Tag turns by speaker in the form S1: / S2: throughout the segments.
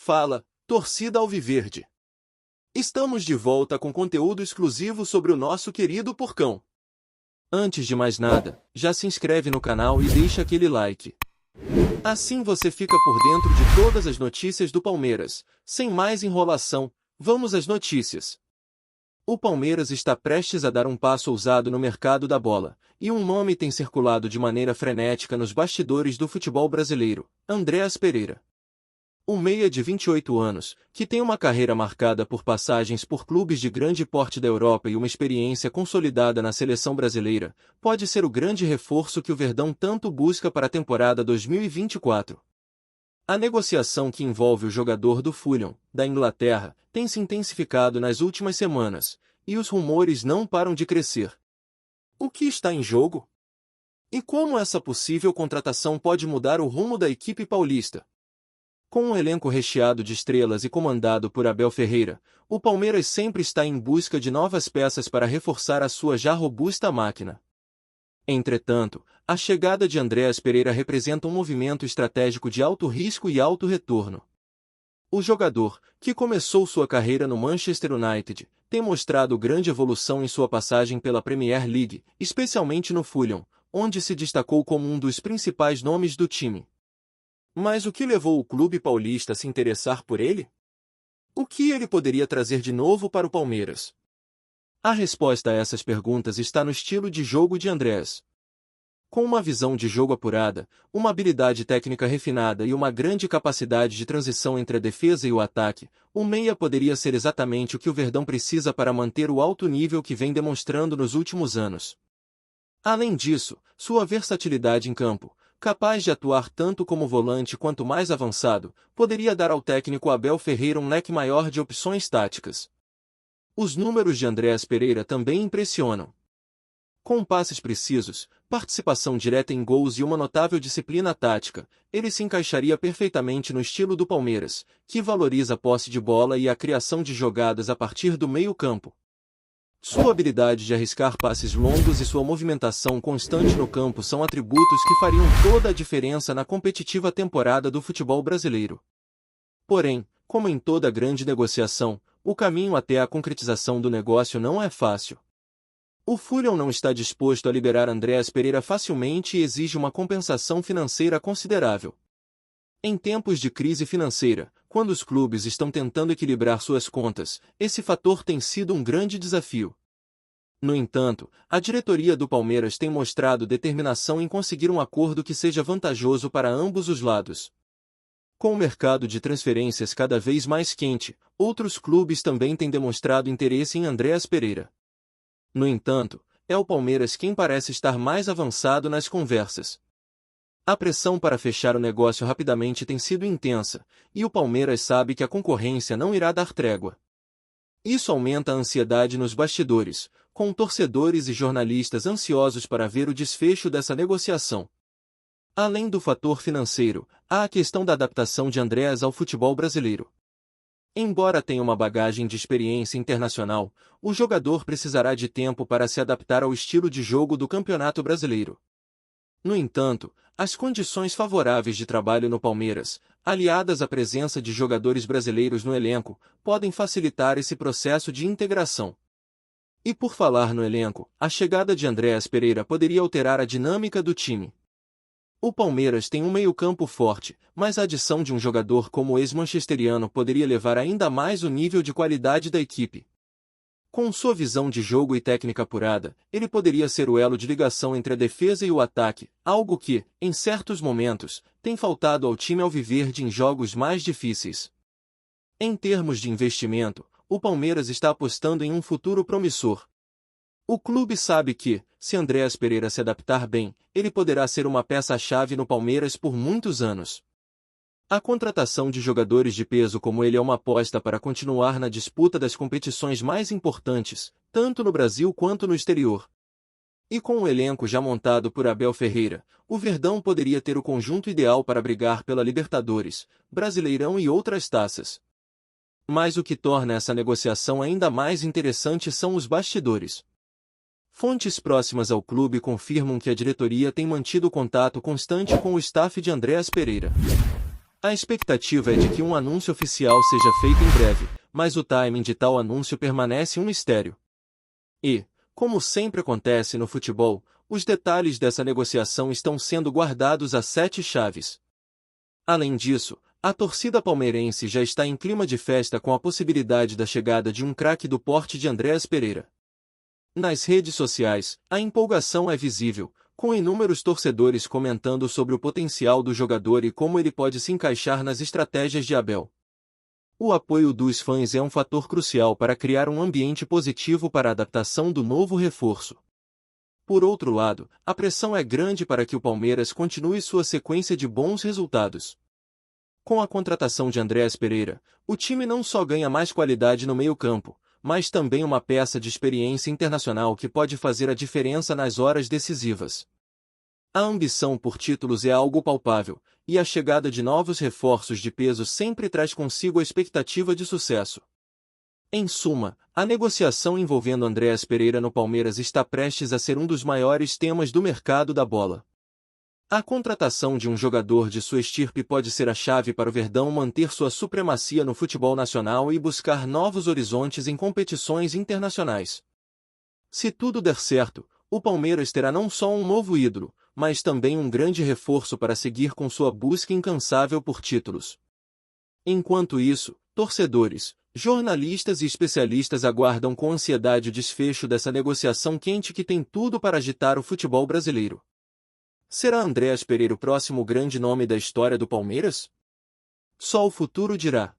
S1: Fala, torcida alviverde! Estamos de volta com conteúdo exclusivo sobre o nosso querido Porcão. Antes de mais nada, já se inscreve no canal e deixa aquele like. Assim você fica por dentro de todas as notícias do Palmeiras. Sem mais enrolação, vamos às notícias. O Palmeiras está prestes a dar um passo ousado no mercado da bola, e um nome tem circulado de maneira frenética nos bastidores do futebol brasileiro: Andréas Pereira. O meia de 28 anos, que tem uma carreira marcada por passagens por clubes de grande porte da Europa e uma experiência consolidada na seleção brasileira, pode ser o grande reforço que o Verdão tanto busca para a temporada 2024. A negociação que envolve o jogador do Fulham, da Inglaterra, tem se intensificado nas últimas semanas, e os rumores não param de crescer. O que está em jogo? E como essa possível contratação pode mudar o rumo da equipe paulista? Com um elenco recheado de estrelas e comandado por Abel Ferreira, o Palmeiras sempre está em busca de novas peças para reforçar a sua já robusta máquina. Entretanto, a chegada de Andréas Pereira representa um movimento estratégico de alto risco e alto retorno. O jogador, que começou sua carreira no Manchester United, tem mostrado grande evolução em sua passagem pela Premier League, especialmente no Fulham, onde se destacou como um dos principais nomes do time. Mas o que levou o clube paulista a se interessar por ele? O que ele poderia trazer de novo para o Palmeiras? A resposta a essas perguntas está no estilo de jogo de Andréas. Com uma visão de jogo apurada, uma habilidade técnica refinada e uma grande capacidade de transição entre a defesa e o ataque, o meia poderia ser exatamente o que o Verdão precisa para manter o alto nível que vem demonstrando nos últimos anos. Além disso, sua versatilidade em campo, capaz de atuar tanto como volante quanto mais avançado, poderia dar ao técnico Abel Ferreira um leque maior de opções táticas. Os números de Andréas Pereira também impressionam. Com passes precisos, participação direta em gols e uma notável disciplina tática, ele se encaixaria perfeitamente no estilo do Palmeiras, que valoriza a posse de bola e a criação de jogadas a partir do meio-campo. Sua habilidade de arriscar passes longos e sua movimentação constante no campo são atributos que fariam toda a diferença na competitiva temporada do futebol brasileiro. Porém, como em toda grande negociação, o caminho até a concretização do negócio não é fácil. O Fulham não está disposto a liberar Andréas Pereira facilmente e exige uma compensação financeira considerável. Em tempos de crise financeira, quando os clubes estão tentando equilibrar suas contas, esse fator tem sido um grande desafio. No entanto, a diretoria do Palmeiras tem mostrado determinação em conseguir um acordo que seja vantajoso para ambos os lados. Com o mercado de transferências cada vez mais quente, outros clubes também têm demonstrado interesse em Andréas Pereira. No entanto, é o Palmeiras quem parece estar mais avançado nas conversas. A pressão para fechar o negócio rapidamente tem sido intensa, e o Palmeiras sabe que a concorrência não irá dar trégua. Isso aumenta a ansiedade nos bastidores, com torcedores e jornalistas ansiosos para ver o desfecho dessa negociação. Além do fator financeiro, há a questão da adaptação de Andréas ao futebol brasileiro. Embora tenha uma bagagem de experiência internacional, o jogador precisará de tempo para se adaptar ao estilo de jogo do Campeonato Brasileiro. No entanto, as condições favoráveis de trabalho no Palmeiras, aliadas à presença de jogadores brasileiros no elenco, podem facilitar esse processo de integração. E por falar no elenco, a chegada de Andréas Pereira poderia alterar a dinâmica do time. O Palmeiras tem um meio-campo forte, mas a adição de um jogador como o ex-manchesteriano poderia elevar ainda mais o nível de qualidade da equipe. Com sua visão de jogo e técnica apurada, ele poderia ser o elo de ligação entre a defesa e o ataque, algo que, em certos momentos, tem faltado ao time alviverde em jogos mais difíceis. Em termos de investimento, o Palmeiras está apostando em um futuro promissor. O clube sabe que, se Andréas Pereira se adaptar bem, ele poderá ser uma peça-chave no Palmeiras por muitos anos. A contratação de jogadores de peso como ele é uma aposta para continuar na disputa das competições mais importantes, tanto no Brasil quanto no exterior. E com o elenco já montado por Abel Ferreira, o Verdão poderia ter o conjunto ideal para brigar pela Libertadores, Brasileirão e outras taças. Mas o que torna essa negociação ainda mais interessante são os bastidores. Fontes próximas ao clube confirmam que a diretoria tem mantido contato constante com o staff de Andréas Pereira. A expectativa é de que um anúncio oficial seja feito em breve, mas o timing de tal anúncio permanece um mistério. E, como sempre acontece no futebol, os detalhes dessa negociação estão sendo guardados a sete chaves. Além disso, a torcida palmeirense já está em clima de festa com a possibilidade da chegada de um craque do porte de Andréas Pereira. Nas redes sociais, a empolgação é visível, com inúmeros torcedores comentando sobre o potencial do jogador e como ele pode se encaixar nas estratégias de Abel. O apoio dos fãs é um fator crucial para criar um ambiente positivo para a adaptação do novo reforço. Por outro lado, a pressão é grande para que o Palmeiras continue sua sequência de bons resultados. Com a contratação de Andréas Pereira, o time não só ganha mais qualidade no meio-campo, mas também uma peça de experiência internacional que pode fazer a diferença nas horas decisivas. A ambição por títulos é algo palpável, e a chegada de novos reforços de peso sempre traz consigo a expectativa de sucesso. Em suma, a negociação envolvendo Andréas Pereira no Palmeiras está prestes a ser um dos maiores temas do mercado da bola. A contratação de um jogador de sua estirpe pode ser a chave para o Verdão manter sua supremacia no futebol nacional e buscar novos horizontes em competições internacionais. Se tudo der certo, o Palmeiras terá não só um novo ídolo, mas também um grande reforço para seguir com sua busca incansável por títulos. Enquanto isso, torcedores, jornalistas e especialistas aguardam com ansiedade o desfecho dessa negociação quente que tem tudo para agitar o futebol brasileiro. Será Andréas Pereira o próximo grande nome da história do Palmeiras? Só o futuro dirá.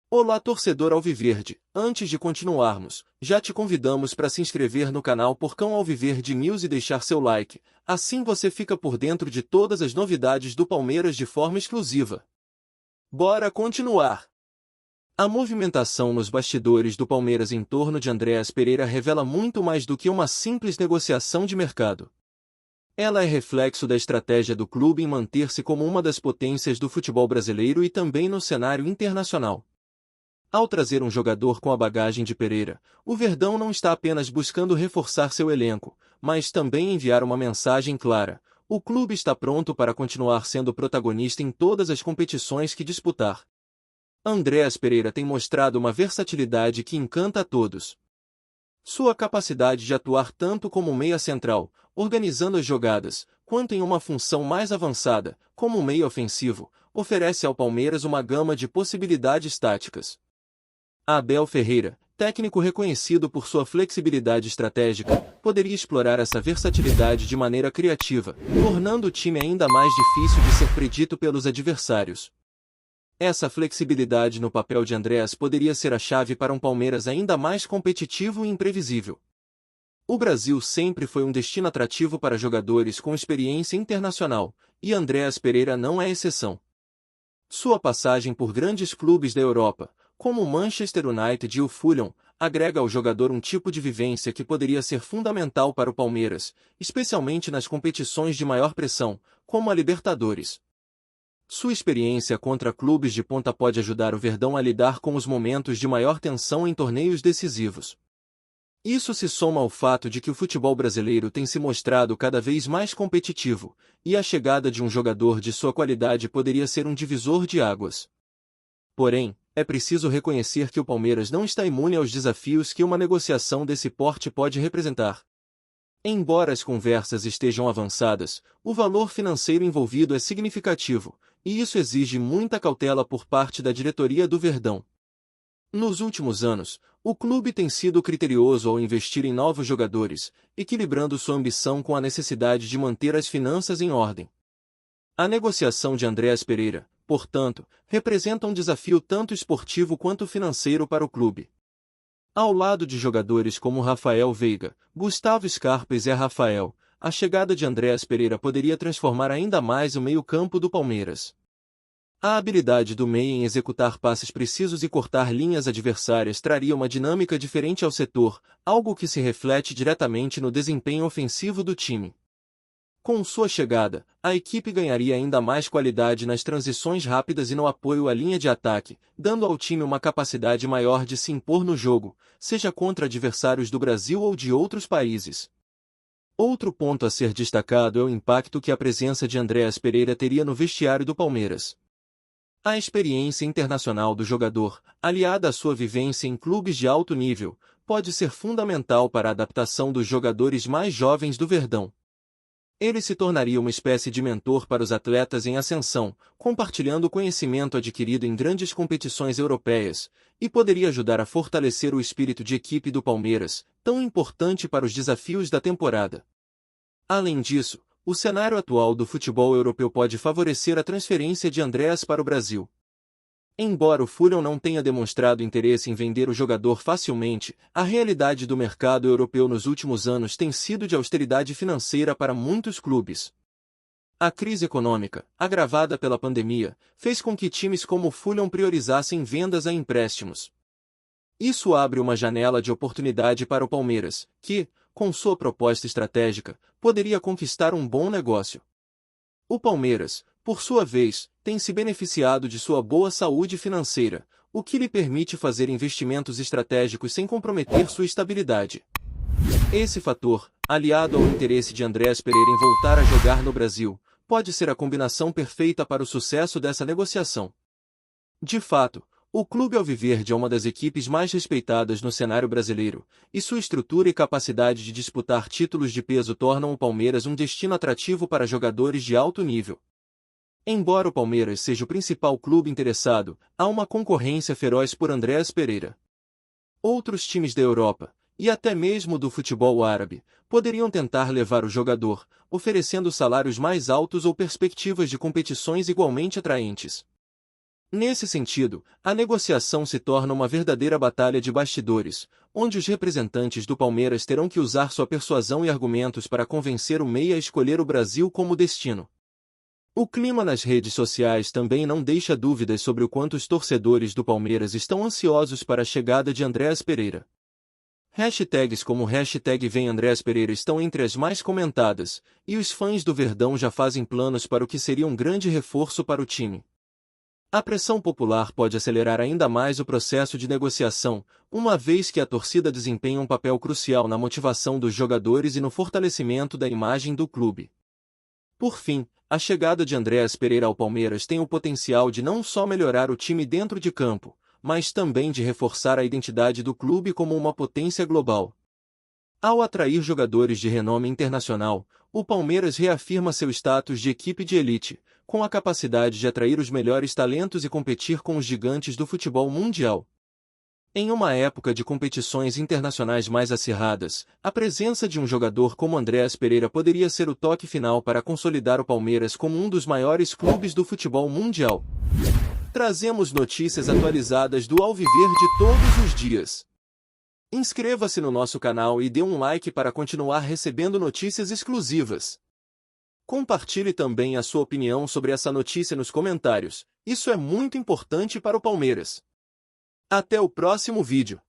S1: Olá, torcedor alviverde, antes de continuarmos, já te convidamos para se inscrever no canal Porcão Alviverde News e deixar seu like, assim você fica por dentro de todas as novidades do Palmeiras de forma exclusiva. Bora continuar! A movimentação nos bastidores do Palmeiras em torno de Andréas Pereira revela muito mais do que uma simples negociação de mercado. Ela é reflexo da estratégia do clube em manter-se como uma das potências do futebol brasileiro e também no cenário internacional. Ao trazer um jogador com a bagagem de Pereira, o Verdão não está apenas buscando reforçar seu elenco, mas também enviar uma mensagem clara: o clube está pronto para continuar sendo protagonista em todas as competições que disputar. Andréas Pereira tem mostrado uma versatilidade que encanta a todos. Sua capacidade de atuar tanto como meia central, organizando as jogadas, quanto em uma função mais avançada, como meia ofensivo, oferece ao Palmeiras uma gama de possibilidades táticas. Abel Ferreira, técnico reconhecido por sua flexibilidade estratégica, poderia explorar essa versatilidade de maneira criativa, tornando o time ainda mais difícil de ser predito pelos adversários. Essa flexibilidade no papel de Andréas poderia ser a chave para um Palmeiras ainda mais competitivo e imprevisível. O Brasil sempre foi um destino atrativo para jogadores com experiência internacional, e Andréas Pereira não é exceção. Sua passagem por grandes clubes da Europa, como o Manchester United e o Fulham, agrega ao jogador um tipo de vivência que poderia ser fundamental para o Palmeiras, especialmente nas competições de maior pressão, como a Libertadores. Sua experiência contra clubes de ponta pode ajudar o Verdão a lidar com os momentos de maior tensão em torneios decisivos. Isso se soma ao fato de que o futebol brasileiro tem se mostrado cada vez mais competitivo, e a chegada de um jogador de sua qualidade poderia ser um divisor de águas. Porém, é preciso reconhecer que o Palmeiras não está imune aos desafios que uma negociação desse porte pode representar. Embora as conversas estejam avançadas, o valor financeiro envolvido é significativo, e isso exige muita cautela por parte da diretoria do Verdão. Nos últimos anos, o clube tem sido criterioso ao investir em novos jogadores, equilibrando sua ambição com a necessidade de manter as finanças em ordem. A negociação de Andréas Pereira, portanto, representa um desafio tanto esportivo quanto financeiro para o clube. Ao lado de jogadores como Rafael Veiga, Gustavo Scarpa e Zé Rafael, a chegada de Andréas Pereira poderia transformar ainda mais o meio-campo do Palmeiras. A habilidade do meia em executar passes precisos e cortar linhas adversárias traria uma dinâmica diferente ao setor, algo que se reflete diretamente no desempenho ofensivo do time. Com sua chegada, a equipe ganharia ainda mais qualidade nas transições rápidas e no apoio à linha de ataque, dando ao time uma capacidade maior de se impor no jogo, seja contra adversários do Brasil ou de outros países. Outro ponto a ser destacado é o impacto que a presença de Andréas Pereira teria no vestiário do Palmeiras. A experiência internacional do jogador, aliada à sua vivência em clubes de alto nível, pode ser fundamental para a adaptação dos jogadores mais jovens do Verdão. Ele se tornaria uma espécie de mentor para os atletas em ascensão, compartilhando o conhecimento adquirido em grandes competições europeias, e poderia ajudar a fortalecer o espírito de equipe do Palmeiras, tão importante para os desafios da temporada. Além disso, o cenário atual do futebol europeu pode favorecer a transferência de Andreas para o Brasil. Embora o Fulham não tenha demonstrado interesse em vender o jogador facilmente, a realidade do mercado europeu nos últimos anos tem sido de austeridade financeira para muitos clubes. A crise econômica, agravada pela pandemia, fez com que times como o Fulham priorizassem vendas a empréstimos. Isso abre uma janela de oportunidade para o Palmeiras, que, com sua proposta estratégica, poderia conquistar um bom negócio. O Palmeiras, por sua vez, tem se beneficiado de sua boa saúde financeira, o que lhe permite fazer investimentos estratégicos sem comprometer sua estabilidade. Esse fator, aliado ao interesse de Andreas Pereira em voltar a jogar no Brasil, pode ser a combinação perfeita para o sucesso dessa negociação. De fato, o Clube Alviverde é uma das equipes mais respeitadas no cenário brasileiro, e sua estrutura e capacidade de disputar títulos de peso tornam o Palmeiras um destino atrativo para jogadores de alto nível. Embora o Palmeiras seja o principal clube interessado, há uma concorrência feroz por Andreas Pereira. Outros times da Europa, e até mesmo do futebol árabe, poderiam tentar levar o jogador, oferecendo salários mais altos ou perspectivas de competições igualmente atraentes. Nesse sentido, a negociação se torna uma verdadeira batalha de bastidores, onde os representantes do Palmeiras terão que usar sua persuasão e argumentos para convencer o meia a escolher o Brasil como destino. O clima nas redes sociais também não deixa dúvidas sobre o quanto os torcedores do Palmeiras estão ansiosos para a chegada de Andreas Pereira. Hashtags como #VemAndreasPereira estão entre as mais comentadas, e os fãs do Verdão já fazem planos para o que seria um grande reforço para o time. A pressão popular pode acelerar ainda mais o processo de negociação, uma vez que a torcida desempenha um papel crucial na motivação dos jogadores e no fortalecimento da imagem do clube. Por fim, a chegada de Andreas Pereira ao Palmeiras tem o potencial de não só melhorar o time dentro de campo, mas também de reforçar a identidade do clube como uma potência global. Ao atrair jogadores de renome internacional, o Palmeiras reafirma seu status de equipe de elite, com a capacidade de atrair os melhores talentos e competir com os gigantes do futebol mundial. Em uma época de competições internacionais mais acirradas, a presença de um jogador como Andreas Pereira poderia ser o toque final para consolidar o Palmeiras como um dos maiores clubes do futebol mundial. Trazemos notícias atualizadas do Alviverde todos os dias. Inscreva-se no nosso canal e dê um like para continuar recebendo notícias exclusivas. Compartilhe também a sua opinião sobre essa notícia nos comentários, isso é muito importante para o Palmeiras. Até o próximo vídeo.